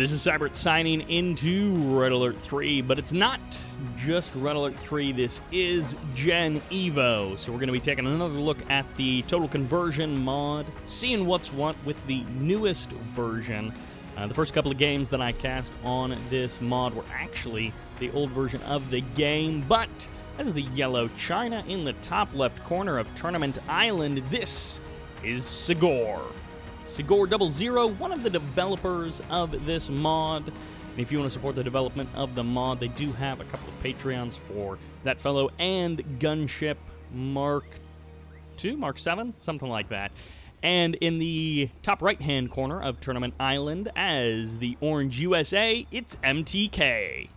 This is Sybert signing into Red Alert 3, but it's not just Red Alert 3, this is Gen Evo. So we're going to be taking another look at the Total Conversion mod, seeing what's what with the newest version. The first couple of games that I cast on this mod were actually the old version of the game, but as the yellow China in the top left corner of Tournament Island, this is Sigor. Sigor 00, one of the developers of this mod. And if you want to support the development of the mod, they do have a couple of Patreons for that fellow and Gunship Mark 2, Mark 7, something like that. And in the top right-hand corner of Tournament Island, as the Orange USA, it's MTK.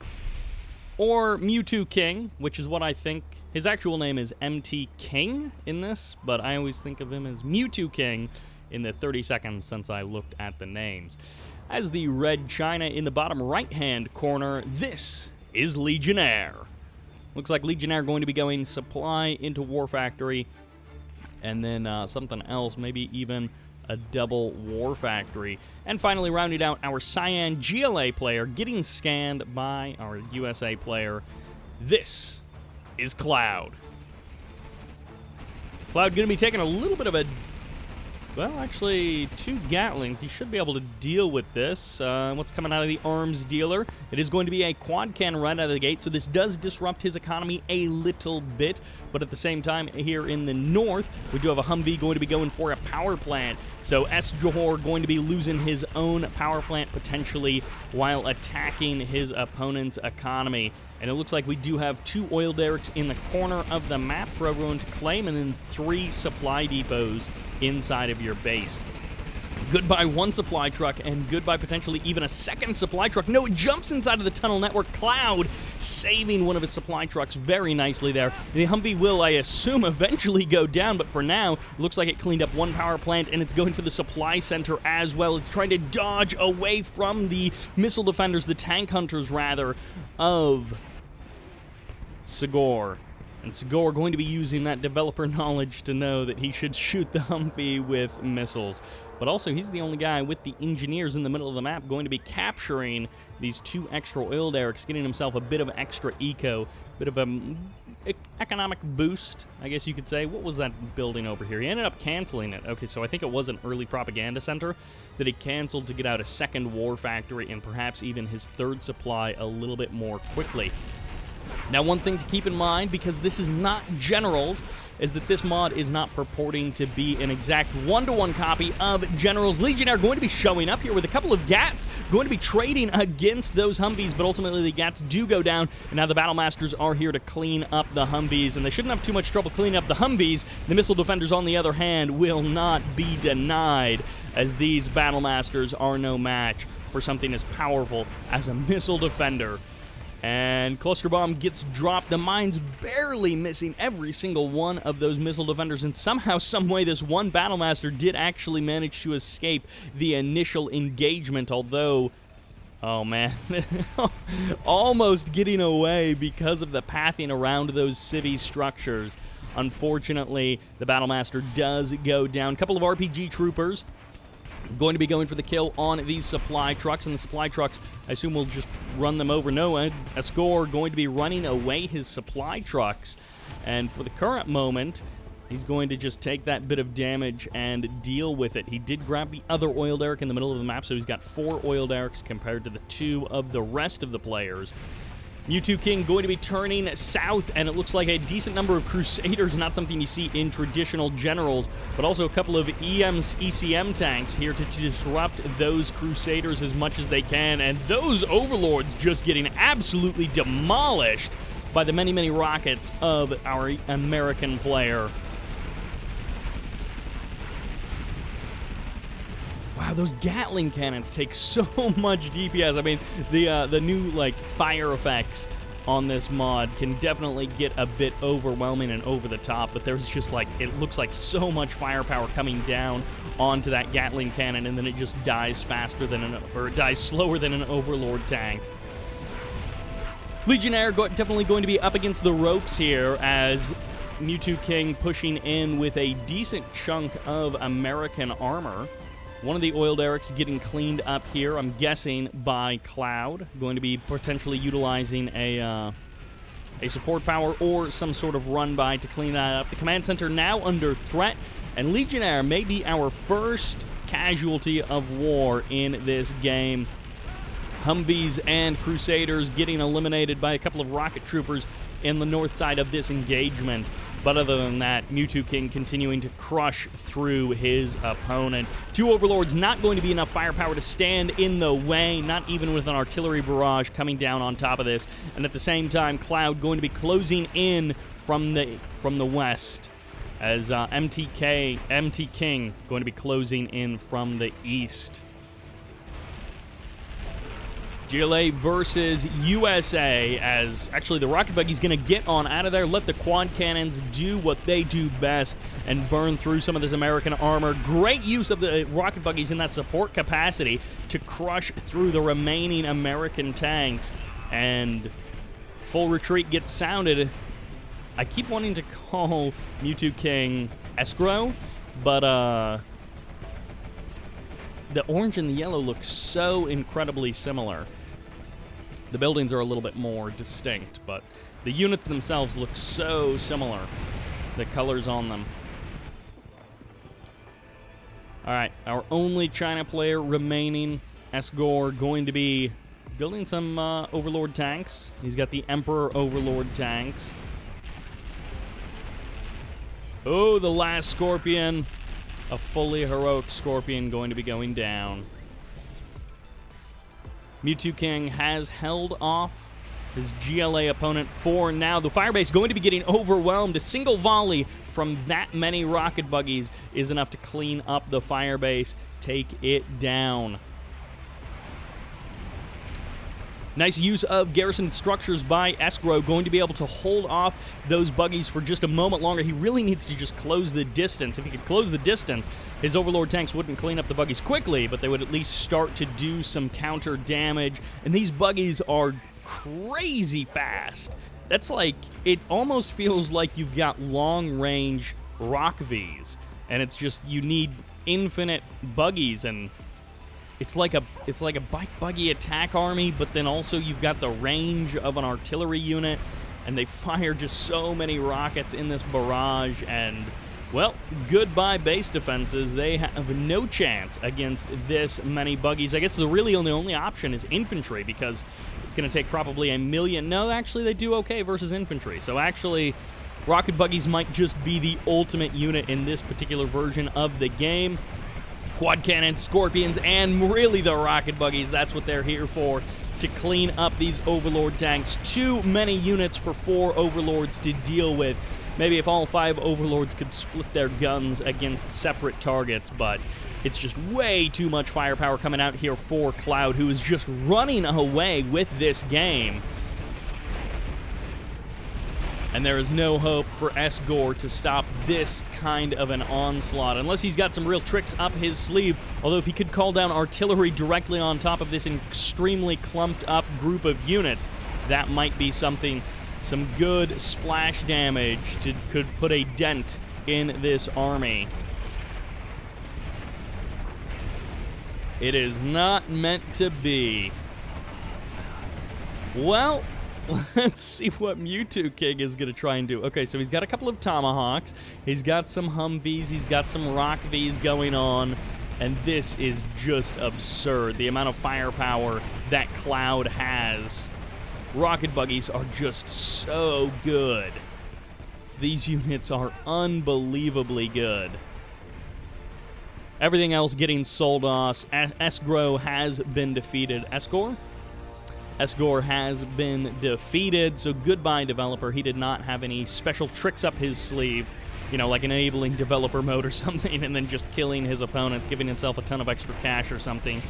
Or MTKing, which is what I think. His actual name is MTKing in this, but I always think of him as MTKing in the 30 seconds since I looked at the names. As the red China in the bottom right-hand corner, this is Legionnair. Looks like Legionnair going to be going supply into War Factory, and then something else, maybe even a double War Factory. And finally, rounding out our Cyan GLA player, getting scanned by our USA player, this is Cloud. Cloud going to be taking a little bit of a, well, actually, 2 Gatlings. He should be able to deal with this. What's coming out of the arms dealer? It is going to be a quad cannon right out of the gate, so this does disrupt his economy a little bit. But at the same time, here in the north, we do have a Humvee going to be going for a power plant. So S-Johor going to be losing his own power plant potentially while attacking his opponent's economy. And it looks like we do have 2 oil derricks in the corner of the map for everyone to claim, and then 3 supply depots inside of your base. Goodbye 1 supply truck, and goodbye potentially even a 2nd supply truck. No, it jumps inside of the tunnel network. Cloud saving one of his supply trucks very nicely there. The Humvee will, I assume, eventually go down, but for now, it looks like it cleaned up 1 power plant, and it's going for the supply center as well. It's trying to dodge away from the missile defenders, the tank hunters, rather, of Sigor. And Sigor going to be using that developer knowledge to know that he should shoot the Humvee with missiles. But also, he's the only guy with the engineers in the middle of the map going to be capturing these 2 extra oil derricks, getting himself a bit of extra eco, bit of an economic boost, I guess you could say. What was that building over here? He ended up canceling it. Okay, so I think it was an early propaganda center that he canceled to get out a 2nd war factory and perhaps even his 3rd supply a little bit more quickly. Now, one thing to keep in mind, because this is not Generals, is that this mod is not purporting to be an exact 1-to-1 copy of Generals. Legionnaire going to be showing up here with a couple of Gats, going to be trading against those Humvees, but ultimately the Gats do go down, and now the Battlemasters are here to clean up the Humvees, and they shouldn't have too much trouble cleaning up the Humvees. The missile defenders, on the other hand, will not be denied, as these Battlemasters are no match for something as powerful as a missile defender. And Cluster Bomb gets dropped. The mine's barely missing every single one of those missile defenders, and somehow, someway, this one Battlemaster did actually manage to escape the initial engagement, although, oh man, almost getting away because of the pathing around those civvy structures. Unfortunately, the Battlemaster does go down. A couple of RPG troopers going to be going for the kill on these supply trucks, and the supply trucks, I assume, will just run them over. No, Sigor going to be running away his supply trucks, and for the current moment, he's going to just take that bit of damage and deal with it. He did grab the other oil derrick in the middle of the map, so he's got 4 oil derricks compared to the 2 of the rest of the players. MTKing going to be turning south, and it looks like a decent number of Crusaders, not something you see in traditional Generals, but also a couple of ECM tanks here to disrupt those Crusaders as much as they can, and those Overlords just getting absolutely demolished by the many, many rockets of our American player. Wow, those Gatling cannons take so much DPS. I mean, the new, like, fire effects on this mod can definitely get a bit overwhelming and over the top, but there's just, like, it looks like so much firepower coming down onto that Gatling cannon, and then it just dies faster than or it dies slower than an Overlord tank. Legionnaire definitely going to be up against the ropes here, as MTKing pushing in with a decent chunk of American armor. One of the oil derricks getting cleaned up here, I'm guessing, by Cloud. Going to be potentially utilizing a support power or some sort of run-by to clean that up. The command center now under threat, and Legionnair may be our first casualty of war in this game. Humvees and Crusaders getting eliminated by a couple of rocket troopers in the north side of this engagement. But other than that, MTKing continuing to crush through his opponent. 2 Overlords not going to be enough firepower to stand in the way, not even with an artillery barrage coming down on top of this. And at the same time, Cloud going to be closing in from the west, as MTKing going to be closing in from the east. GLA versus USA, as actually the rocket buggy's going to get on out of there, let the quad cannons do what they do best and burn through some of this American armor. Great use of the rocket buggies in that support capacity to crush through the remaining American tanks, and full retreat gets sounded. I keep wanting to call MTKing escrow, but the orange and the yellow look so incredibly similar. The buildings are a little bit more distinct, but the units themselves look so similar. The colors on them. All right, our only China player remaining, Esgor, going to be building some Overlord tanks. He's got the Emperor Overlord tanks. Oh, the last Scorpion. A fully heroic Scorpion going to be going down. MTKing has held off his GLA opponent for now. The firebase going to be getting overwhelmed. A single volley from that many rocket buggies is enough to clean up the firebase, take it down. Nice use of garrison structures by Escrow, going to be able to hold off those buggies for just a moment longer. He really needs to just close the distance. If he could close the distance, his Overlord tanks wouldn't clean up the buggies quickly, but they would at least start to do some counter damage. And these buggies are crazy fast. That's like, it almost feels like you've got long-range Rock Vs, and it's just, you need infinite buggies, and it's like a bike buggy attack army, but then also you've got the range of an artillery unit, and they fire just so many rockets in this barrage, and, well, goodbye base defenses. They have no chance against this many buggies. I guess the only option is infantry, because it's going to take probably a million. No, actually, they do okay versus infantry. So actually, rocket buggies might just be the ultimate unit in this particular version of the game. Quad cannons, Scorpions, and really the rocket buggies, that's what they're here for, to clean up these Overlord tanks. Too many units for 4 Overlords to deal with. Maybe if all 5 Overlords could split their guns against separate targets, but it's just way too much firepower coming out here for Cloud, who is just running away with this game. And there is no hope for Esgor to stop this kind of an onslaught, unless he's got some real tricks up his sleeve. Although if he could call down artillery directly on top of this extremely clumped up group of units, that might be something. Some good splash damage could put a dent in this army. It is not meant to be. Well, let's see what MTKing is going to try and do. Okay, so he's got a couple of Tomahawks. He's got some Humvees. He's got some Rock Vs going on. And this is just absurd. The amount of firepower that Cloud has. Rocket buggies are just so good. These units are unbelievably good. Everything else getting sold off. Esgro has been defeated. Esgor has been defeated, so goodbye, developer. He did not have any special tricks up his sleeve, you know, like enabling developer mode or something, and then just killing his opponents, giving himself a ton of extra cash or something.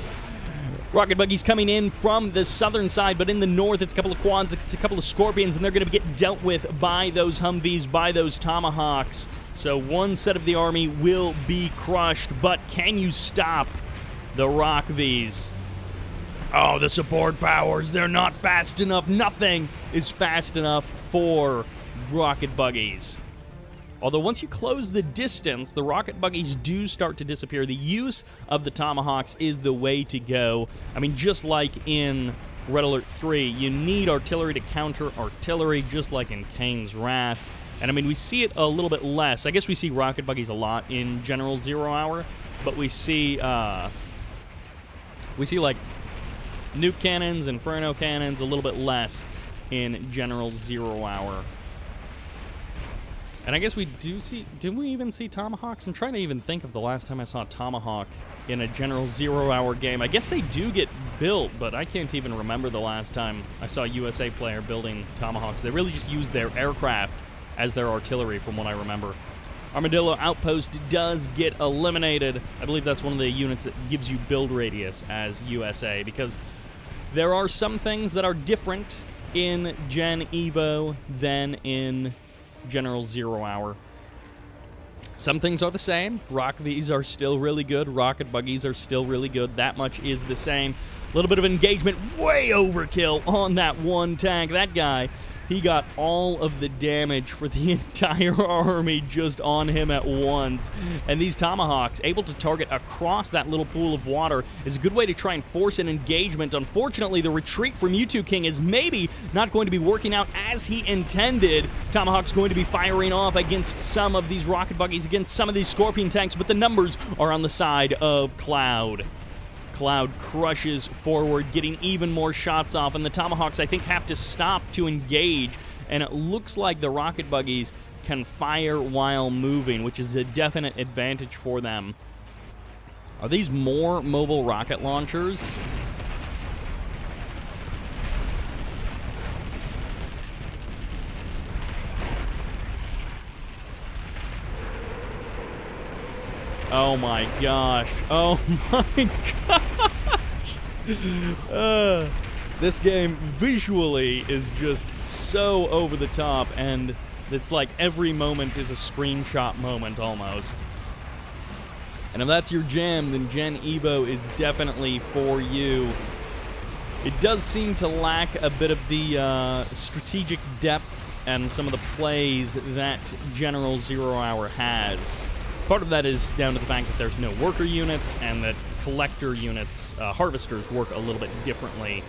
Rocket buggies coming in from the southern side, but in the north, it's a couple of quads, it's a couple of Scorpions, and they're going to get dealt with by those Humvees, by those Tomahawks. So one set of the army will be crushed, but can you stop the Rock Vs? Oh, the support powers, they're not fast enough. Nothing is fast enough for rocket buggies. Although once you close the distance, the rocket buggies do start to disappear. The use of the tomahawks is the way to go. I mean, just like in Red Alert 3, you need artillery to counter artillery, just like in Kane's Wrath. And I mean, we see it a little bit less. I guess we see rocket buggies a lot in General 0 Hour, but we see like nuke cannons, inferno cannons, a little bit less in General 0 Hour. And I guess we do see, did we even see tomahawks? I'm trying to even think of the last time I saw a tomahawk in a General 0 Hour game. I guess they do get built, but I can't even remember the last time I saw a USA player building tomahawks. They really just use their aircraft as their artillery, from what I remember. Armadillo Outpost does get eliminated. I believe that's one of the units that gives you build radius as USA, because there are some things that are different in Gen Evo than in General 0 Hour. Some things are the same. Rock Vs are still really good. Rocket buggies are still really good. That much is the same. A little bit of engagement. Way overkill on that one tank. That guy, he got all of the damage for the entire army just on him at once. And these tomahawks, able to target across that little pool of water, is a good way to try and force an engagement. Unfortunately, the retreat from MTKing is maybe not going to be working out as he intended. Tomahawk's going to be firing off against some of these rocket buggies, against some of these Scorpion tanks, but the numbers are on the side of Cloud. Cloud crushes forward, getting even more shots off, and the Tomahawks, I think, have to stop to engage, and it looks like the rocket buggies can fire while moving, which is a definite advantage for them. Are these more mobile rocket launchers? Oh my gosh. Oh my gosh. This game visually is just so over the top, and it's like every moment is a screenshot moment almost. And if that's your jam, then Gen Evo is definitely for you. It does seem to lack a bit of the strategic depth and some of the plays that General 0 Hour has. Part of that is down to the fact that there's no worker units, and that collector units, harvesters, work a little bit differently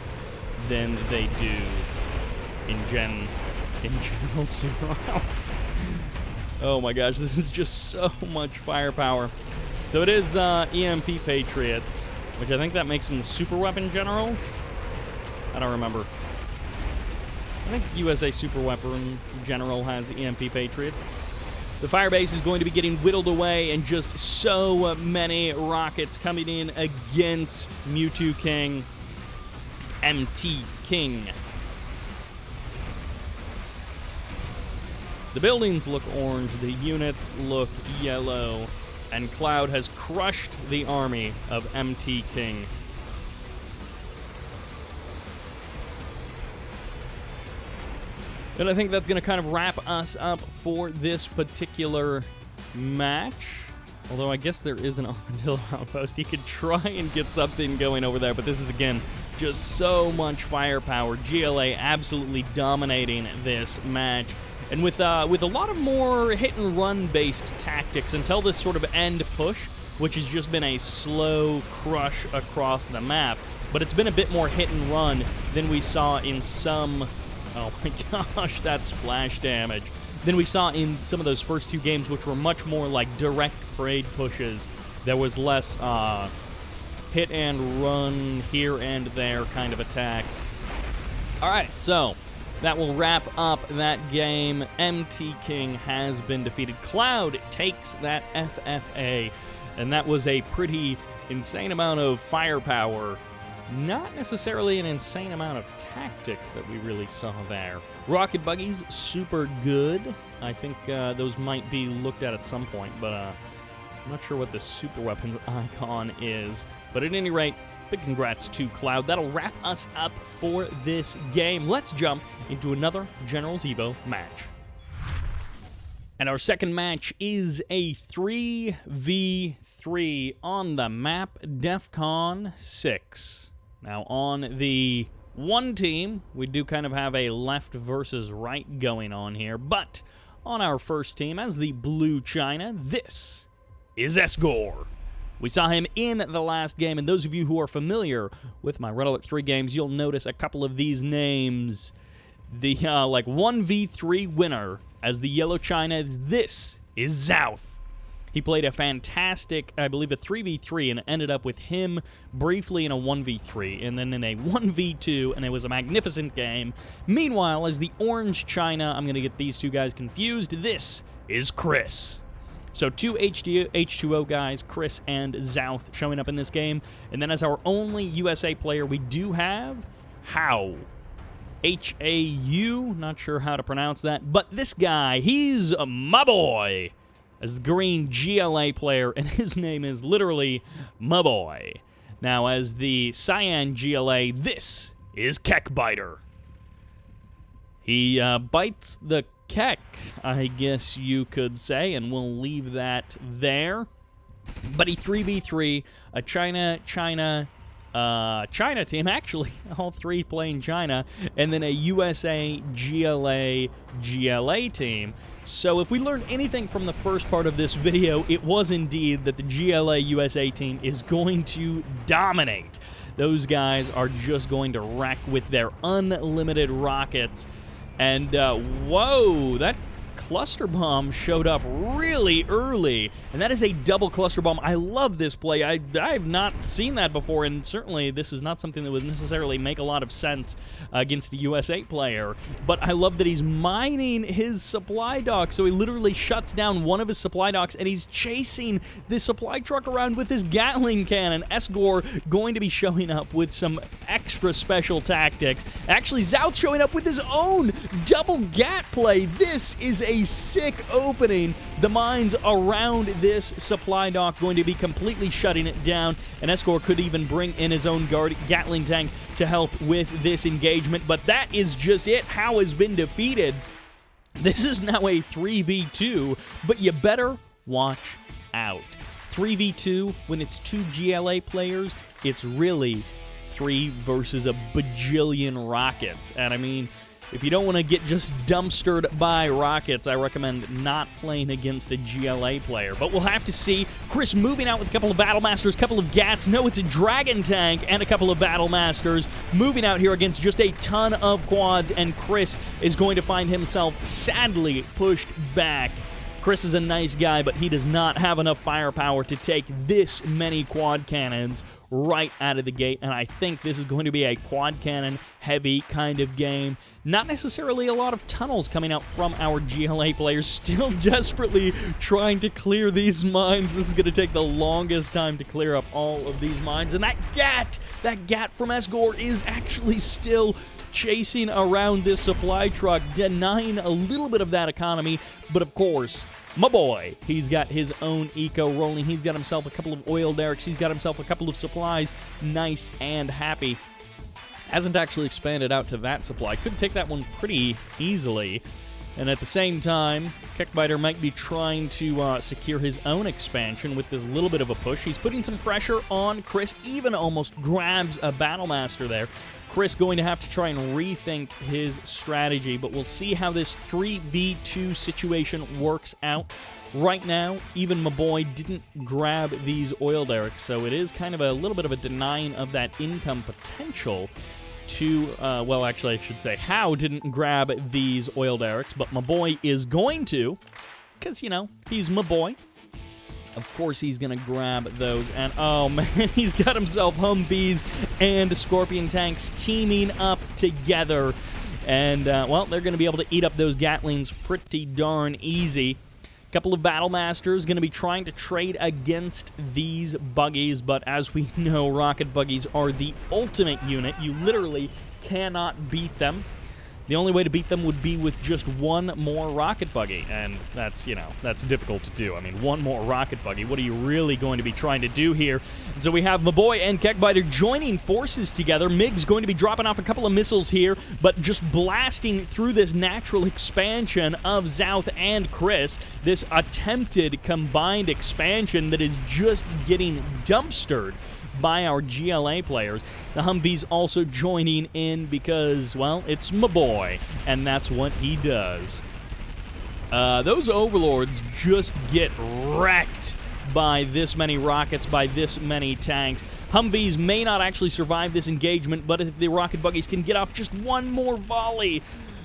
than they do in General 0 Hour. Oh my gosh, this is just so much firepower. So it is EMP Patriots, which I think that makes him the super weapon general. I don't remember. I think USA Super Weapon General has EMP Patriots. The firebase is going to be getting whittled away, and just so many rockets coming in against MTKing. MTKing. The buildings look orange, the units look yellow, and Cloud has crushed the army of MTKing. And I think that's going to kind of wrap us up for this particular match. Although I guess there is an Armadillo Outpost. He could try and get something going over there, but this is, again, just so much firepower. GLA absolutely dominating this match. And with a lot of more hit-and-run based tactics until this sort of end push, which has just been a slow crush across the map. But it's been a bit more hit-and-run than we saw in some... Oh my gosh, that splash damage. Than we saw in some of those first two games, which were much more like direct parade pushes. There was less hit and run here and there kind of attacks. Alright, so that will wrap up that game. MTKing has been defeated. Cloud takes that FFA, and that was a pretty insane amount of firepower. Not necessarily an insane amount of tactics that we really saw there. Rocket buggies, super good. I think those might be looked at some point, but I'm not sure what the super weapons icon is. But at any rate, big congrats to Cloud. That'll wrap us up for this game. Let's jump into another Generals Evo match. And our second match is a 3v3 on the map DEFCON 6. Now, on the one team, we do kind of have a left versus right going on here, but on our first team as the Blue China, this is Xouth. We saw him in the last game, and those of you who are familiar with my Red Alert 3 games, you'll notice a couple of these names. The, 1v3 winner as the Yellow China, this is Xouth. He played a fantastic, I believe, a 3v3, and it ended up with him briefly in a 1v3, and then in a 1v2, and it was a magnificent game. Meanwhile, as the Orange China, I'm going to get these two guys confused, this is Chris. So two H2O guys, Chris and Xouth, showing up in this game. And then as our only USA player, we do have How. H-A-U, not sure how to pronounce that. But this guy, he's my boy, as the green GLA player, and his name is literally my boy. Now, as the Cyan GLA, this is Kekbiter. He bites the Kek, I guess you could say, and we'll leave that there. But he 3v3, a China team, actually, all three playing China, and then a USA GLA team. So if we learned anything from the first part of this video, it was indeed that the GLA USA team is going to dominate. Those guys are just going to wreck with their unlimited rockets. And, whoa, that cluster bomb showed up really early, and that is a double cluster bomb. I love this play. I have not seen that before, and certainly this is not something that would necessarily make a lot of sense against a USA player, but I love that he's mining his supply dock, so he literally shuts down one of his supply docks, and he's chasing the supply truck around with his Gatling cannon. Xouth going to be showing up with some extra special tactics. Actually, Xouth showing up with his own double Gat play. This is a sick opening. The mines around this supply dock going to be completely shutting it down, and Xouth could even bring in his own Gatling tank to help with this engagement, but that is just it. How has been defeated. This is now a 3v2, but you better watch out. 3v2, when it's two GLA players, it's really 3 versus a bajillion rockets, and I mean, if you don't want to get just dumpstered by rockets, I recommend not playing against a GLA player. But we'll have to see. Chris moving out with a couple of Battle Masters, a couple of Gats. No, it's a Dragon Tank and a couple of Battle Masters. Moving out here against just a ton of quads, and Chris is going to find himself sadly pushed back. Chris is a nice guy, but he does not have enough firepower to take this many quad cannons right out of the gate, and I think this is going to be a quad cannon heavy kind of game. Not necessarily a lot of tunnels coming out from our GLA players, still desperately trying to clear these mines. This is going to take the longest time to clear up all of these mines, and that Gat from Xouth is actually still chasing around this supply truck, denying a little bit of that economy, but of course, my boy, he's got his own eco rolling. He's got himself a couple of oil derricks. He's got himself a couple of supplies. Nice and happy. Hasn't actually expanded out to that supply. Could take that one pretty easily. And at the same time, Kekbiter might be trying to secure his own expansion with this little bit of a push. He's putting some pressure on Chris, even almost grabs a Battle Master there. Chris going to have to try and rethink his strategy, but we'll see how this 3v2 situation works out. Right now, even my boy didn't grab these oil derricks, so it is kind of a little bit of a denying of that income potential to, well, actually, I should say, How didn't grab these oil derricks, but my boy is going to, because, you know, he's my boy. Of course he's going to grab those, and oh man, he's got himself Humvees and Scorpion tanks teaming up together, and, well, they're going to be able to eat up those Gatlings pretty darn easy. Couple of Battle Masters going to be trying to trade against these buggies, but as we know, rocket buggies are the ultimate unit. You literally cannot beat them. The only way to beat them would be with just one more rocket buggy, and that's, you know, that's difficult to do. I mean, one more rocket buggy, what are you really going to be trying to do here? And so we have my boy and Kekbiter joining forces together. Mig's going to be dropping off a couple of missiles here, but just blasting through this natural expansion of Xouth and Chris, this attempted combined expansion that is just getting dumpstered by our GLA players. The Humvee's also joining in because, well, it's my boy, and that's what he does. Those overlords just get wrecked by this many rockets, by this many tanks. Humvees may not actually survive this engagement, but if the rocket buggies can get off just one more volley,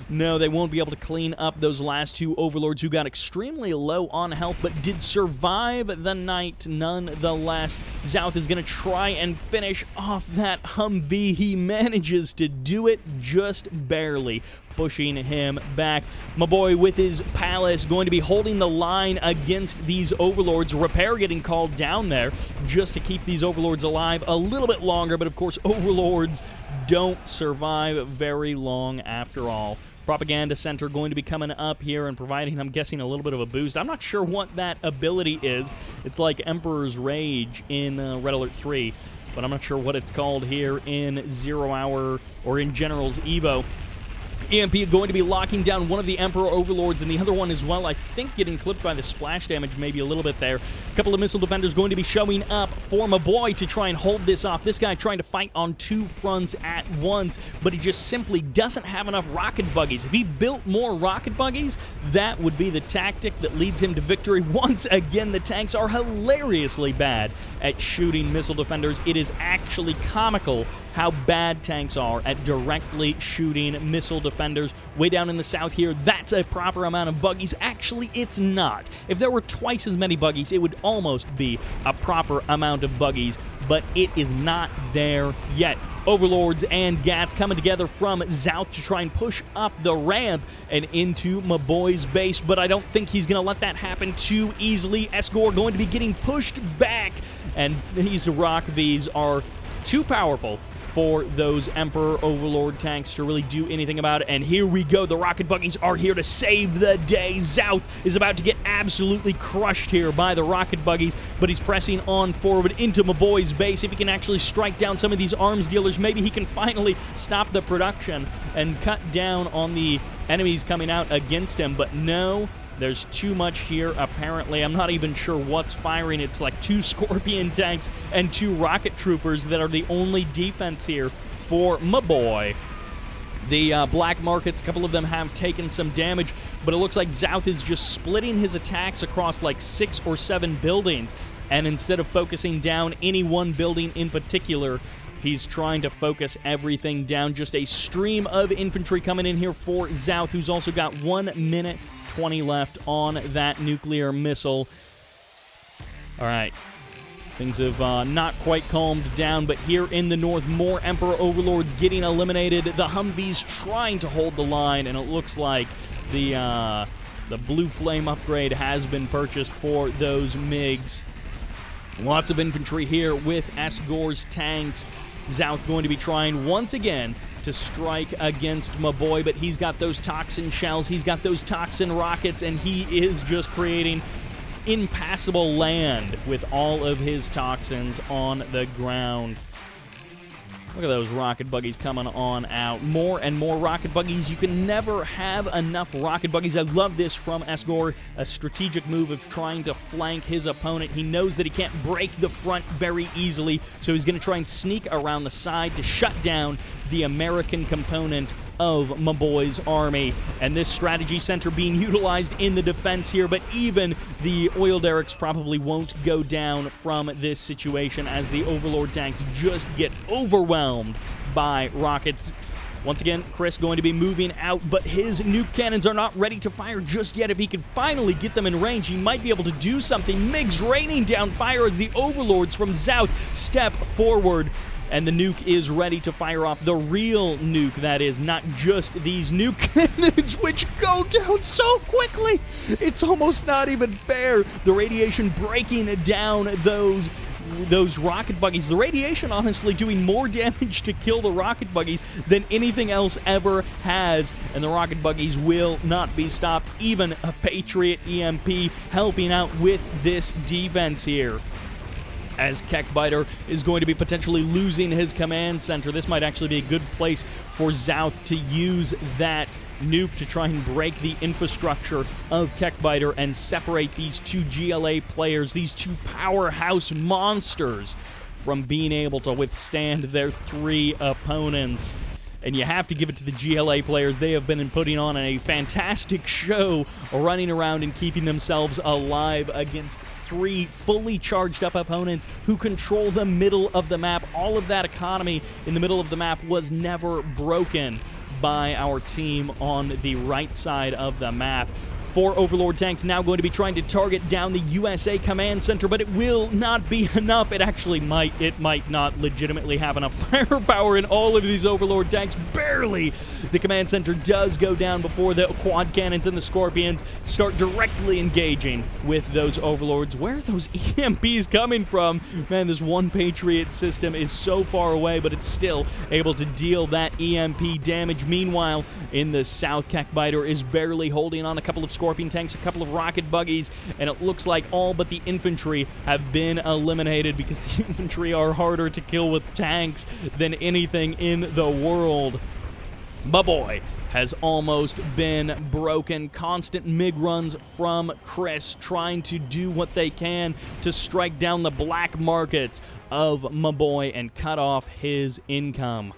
no, they won't be able to clean up those last two overlords who got extremely low on health but did survive the night nonetheless. Xouth is going to try and finish off that Humvee. He manages to do it just barely, pushing him back. My boy with his Palace going to be holding the line against these overlords. Repair getting called down there just to keep these overlords alive a little bit longer, but of course overlords don't survive very long after all. Propaganda Center going to be coming up here and providing, I'm guessing, a little bit of a boost. I'm not sure what that ability is. It's like Emperor's Rage in Red Alert 3, but I'm not sure what it's called here in 0 Hour or in General's Evo. EMP going to be locking down one of the Emperor Overlords and the other one as well, I think, getting clipped by the splash damage maybe a little bit there. A couple of missile defenders going to be showing up for my boy to try and hold this off. This guy trying to fight on two fronts at once, but he just simply doesn't have enough rocket buggies. If he built more rocket buggies, that would be the tactic that leads him to victory. Once again, the tanks are hilariously bad at shooting missile defenders. It is actually comical how bad tanks are at directly shooting missile defenders. Way down in the south here, that's a proper amount of buggies. Actually, it's not. If there were twice as many buggies, it would almost be a proper amount of buggies, but it is not there yet. Overlords and Gats coming together from Xouth to try and push up the ramp and into my boy's base, but I don't think he's going to let that happen too easily. Esgor going to be getting pushed back, and these Rock Vs are too powerful for those Emperor Overlord tanks to really do anything about it. And here we go. The rocket buggies are here to save the day. Xouth is about to get absolutely crushed here by the rocket buggies, but he's pressing on forward into my boy's base. If he can actually strike down some of these arms dealers, maybe he can finally stop the production and cut down on the enemies coming out against him. But no, there's too much here, apparently. I'm not even sure what's firing. It's like 2 Scorpion tanks and 2 rocket troopers that are the only defense here for my boy. The black markets, a couple of them have taken some damage, but it looks like Xouth is just splitting his attacks across like 6 or 7 buildings, and instead of focusing down any one building in particular, he's trying to focus everything down. Just a stream of infantry coming in here for Xouth, who's also got 1 minute 20 left on that nuclear missile. All right. Things have not quite calmed down, but here in the north, more Emperor Overlords getting eliminated. The Humvees trying to hold the line, and it looks like the Blue Flame upgrade has been purchased for those MiGs. Lots of infantry here with Esgor's tanks. Xouth going to be trying once again to strike against my boy, but he's got those toxin shells, he's got those toxin rockets, and he is just creating impassable land with all of his toxins on the ground. Look at those rocket buggies coming on out. More and more rocket buggies. You can never have enough rocket buggies. I love this from Esgor, a strategic move of trying to flank his opponent. He knows that he can't break the front very easily, so he's going to try and sneak around the side to shut down the American component of my boy's army. And this strategy center being utilized in the defense here, but even the oil derricks probably won't go down from this situation as the Overlord tanks just get overwhelmed by rockets. Once again, Chris going to be moving out, but his nuke cannons are not ready to fire just yet. If he can finally get them in range, he might be able to do something. MiGs raining down fire as the Overlords from Xouth step forward. And the nuke is ready to fire off. The real nuke, that is, not just these nuke cannons, which go down so quickly. It's almost not even fair. The radiation breaking down those rocket buggies. The radiation, honestly, doing more damage to kill the rocket buggies than anything else ever has. And the rocket buggies will not be stopped. Even a Patriot EMP helping out with this defense here, as Kekbiter is going to be potentially losing his command center. This might actually be a good place for Xouth to use that nuke to try and break the infrastructure of Kekbiter and separate these 2 GLA players, these 2 powerhouse monsters, from being able to withstand their 3 opponents. and you have to give it to the GLA players. They have been putting on a fantastic show, running around and keeping themselves alive against 3 fully charged up opponents who control the middle of the map. All of that economy in the middle of the map was never broken by our team on the right side of the map. 4 Overlord tanks now going to be trying to target down the USA Command Center, but it will not be enough. It actually might. It might not legitimately have enough firepower in all of these Overlord tanks. Barely. The Command Center does go down before the quad cannons and the Scorpions start directly engaging with those Overlords. Where are those EMPs coming from? Man, this one Patriot system is so far away, but it's still able to deal that EMP damage. Meanwhile, in the south, Kekbiter is barely holding on. A couple of Scorpion tanks, a couple of rocket buggies, and it looks like all but the infantry have been eliminated because the infantry are harder to kill with tanks than anything in the world. My boy has almost been broken. Constant MiG runs from Chris, trying to do what they can to strike down the black markets of my boy and cut off his income.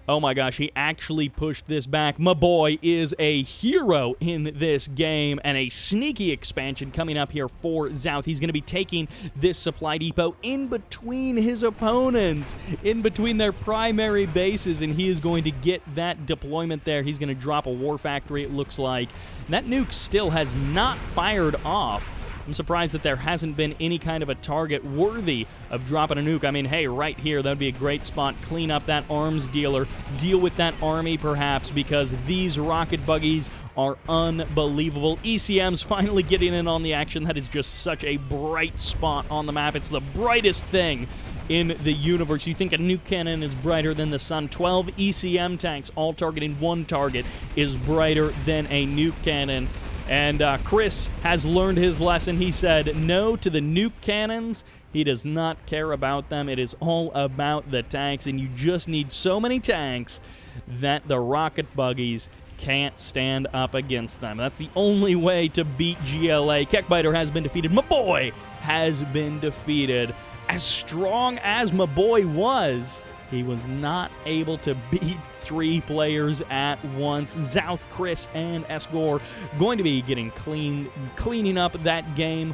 Oh my gosh, he actually pushed this back. My boy is a hero in this game, and a sneaky expansion coming up here for Xouth. He's going to be taking this supply depot in between his opponents, in between their primary bases, and he is going to get that deployment there. He's going to drop a war factory, it looks like. And that nuke still has not fired off. I'm surprised that there hasn't been any kind of a target worthy of dropping a nuke. I mean, hey, right here, that would be a great spot. Clean up that arms dealer. Deal with that army, perhaps, because these rocket buggies are unbelievable. ECM's finally getting in on the action. That is just such a bright spot on the map. It's the brightest thing in the universe. You think a nuke cannon is brighter than the sun? 12 ECM tanks all targeting one target is brighter than a nuke cannon. And Chris has learned his lesson. He said no to the nuke cannons. He does not care about them. It is all about the tanks, and you just need so many tanks that the rocket buggies can't stand up against them. That's the only way to beat GLA. Kekbiter has been defeated. My boy has been defeated. As strong as my boy was, he was not able to beat 3 players at once. Xouth, Chris, and Esgor going to be getting cleaning up that game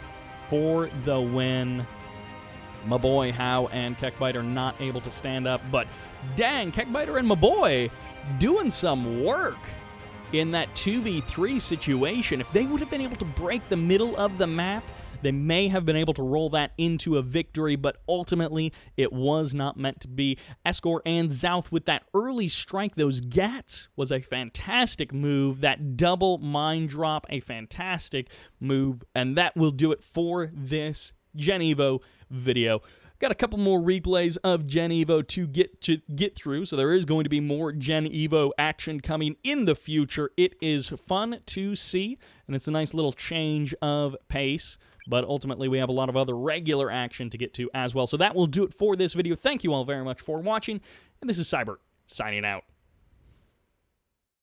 for the win. My boy How and Kekbiter not able to stand up, but dang, Kekbiter and my boy doing some work in that 2v3 situation. If they would have been able to break the middle of the map, they may have been able to roll that into a victory, but ultimately it was not meant to be. Esgor and Xouth with that early strike, those GATs, was a fantastic move. That double mine drop, a fantastic move, and that will do it for this Gen Evo video. Got a couple more replays of Gen Evo to get through, so there is going to be more Gen Evo action coming in the future. It is fun to see, and it's a nice little change of pace, but ultimately we have a lot of other regular action to get to as well. So that will do it for this video. Thank you all very much for watching, and this is Sybert signing out.